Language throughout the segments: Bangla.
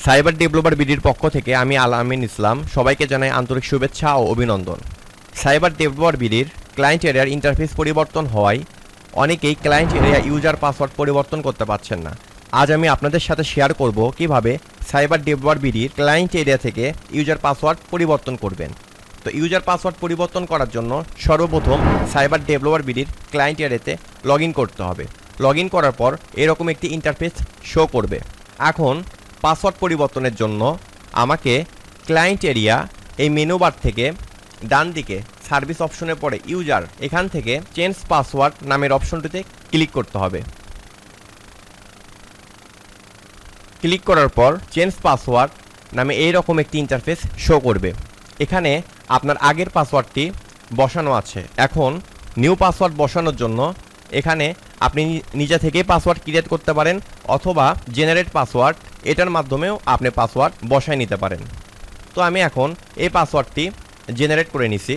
সাইবার ডেভেলপার বিডির পক্ষ থেকে আমি আল-আমিন ইসলাম সবাইকে জানাই আন্তরিক শুভেচ্ছা ও অভিনন্দন। সাইবার ডেভেলপার বিডির ক্লায়েন্ট এরিয়ার ইন্টারফেস পরিবর্তন হওয়ায় অনেকেই ক্লায়েন্ট এরিয়া ইউজার পাসওয়ার্ড পরিবর্তন করতে পারছেন না। আজ আমি আপনাদের সাথে শেয়ার করব কিভাবে সাইবার ডেভেলপার বিডির ক্লায়েন্ট এরিয়া থেকে ইউজার পাসওয়ার্ড পরিবর্তন করবেন। তো ইউজার পাসওয়ার্ড পরিবর্তন করার জন্য সর্বপ্রথম সাইবার ডেভেলপার বিডির ক্লায়েন্ট এরিয়াতে লগ ইন করতে হবে। লগ ইন করার পর এরকম একটি ইন্টারফেস শো করবে। এখন পাসওয়ার্ড পরিবর্তনের জন্য আমাকে ক্লায়েন্ট এরিয়া এই মেনু বার থেকে ডান দিকে সার্ভিস অপশনের পরে ইউজার এখান থেকে চেঞ্জ পাসওয়ার্ড নামের অপশনটিতে ক্লিক করতে হবে। ক্লিক করার পর চেঞ্জ পাসওয়ার্ড নামে এইরকম একটি ইন্টারফেস শো করবে। এখানে আপনার আগের পাসওয়ার্ডটি বসানো আছে। এখন নিউ পাসওয়ার্ড বসানোর জন্য এখানে আপনি নিজে থেকেই পাসওয়ার্ড ক্রিয়েট করতে পারেন অথবা জেনারেট পাসওয়ার্ড এটার মাধ্যমেও আপনি পাসওয়ার্ড বসায় নিতে পারেন। তো আমি এখন এই পাসওয়ার্ডটি জেনারেট করে নিছি।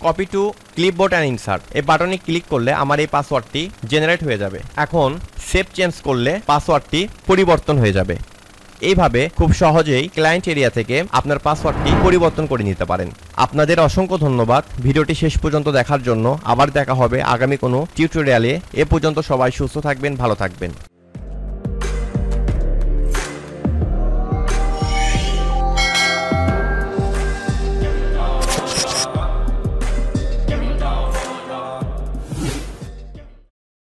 Copy to clipboard and insert এই বাটনে ক্লিক করলে আমার এই পাসওয়ার্ডটি জেনারেট হয়ে যাবে। এখন সেভ চেঞ্জ করলে পাসওয়ার্ডটি পরিবর্তন হয়ে যাবে। এইভাবে খুব সহজেই ক্লায়েন্ট এরিয়া থেকে আপনার পাসওয়ার্ডটি পরিবর্তন করে নিতে পারেন। আপনাদের অসংখ্য ধন্যবাদ ভিডিওটি শেষ পর্যন্ত দেখার জন্য। আবার দেখা হবে আগামী কোনো টিউটোরিয়ালে। এ পর্যন্ত সবাই সুস্থ থাকবেন, ভালো থাকবেন।